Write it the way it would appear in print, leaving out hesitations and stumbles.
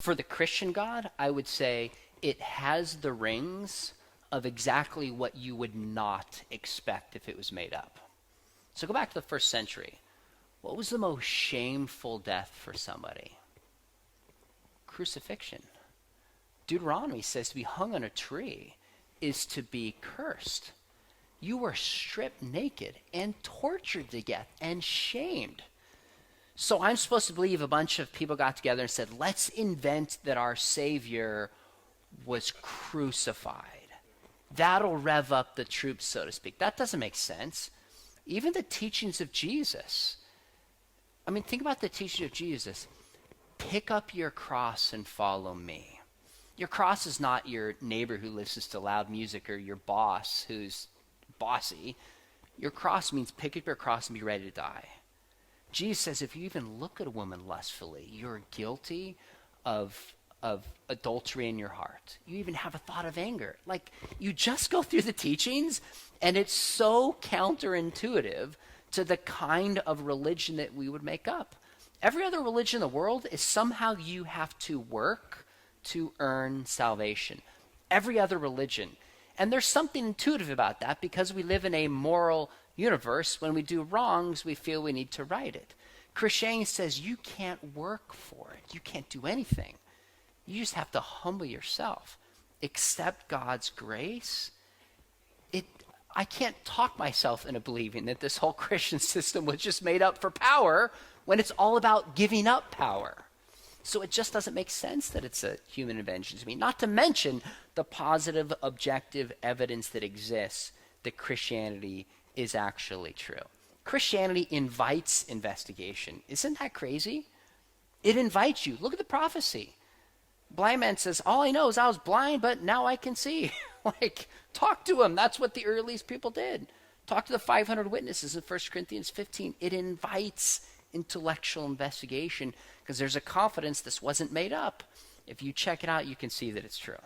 For the Christian God, I would say it has the rings of exactly what you would not expect if it was made up. So go back to the first century. What was the most shameful death for somebody? Crucifixion. Deuteronomy says to be hung on a tree is to be cursed. You were stripped naked and tortured to death and shamed. So I'm supposed to believe a bunch of people got together and said, let's invent that our Savior was crucified. That'll rev up the troops, so to speak. That doesn't make sense. Even the teachings of Jesus. I mean, think about the teaching of Jesus. Pick up your cross and follow me. Your cross is not your neighbor who listens to loud music or your boss who's bossy. Your cross means pick up your cross and be ready to die. Jesus says if you even look at a woman lustfully, you're guilty of adultery in your heart. You even have a thought of anger. Like, you just go through the teachings, and it's so counterintuitive to the kind of religion that we would make up. Every other religion in the world is somehow you have to work to earn salvation. Every other religion. And there's something intuitive about that because we live in a moral universe. When we do wrongs, we feel we need to right it. Christianity says you can't work for it. You can't do anything. You just have to humble yourself. Accept God's grace. I can't talk myself into believing that this whole Christian system was just made up for power when it's all about giving up power. So it just doesn't make sense that it's a human invention to me. Not to mention the positive, objective evidence that exists that Christianity is actually true. Christianity invites investigation. Isn't that crazy? It invites you. Look at the prophecy. Blind man says, all I know is I was blind, but now I can see. Like, talk to him. That's what the earliest people did. Talk to the 500 witnesses in 1 Corinthians 15. It invites intellectual investigation because there's a confidence this wasn't made up. If you check it out, you can see that it's true.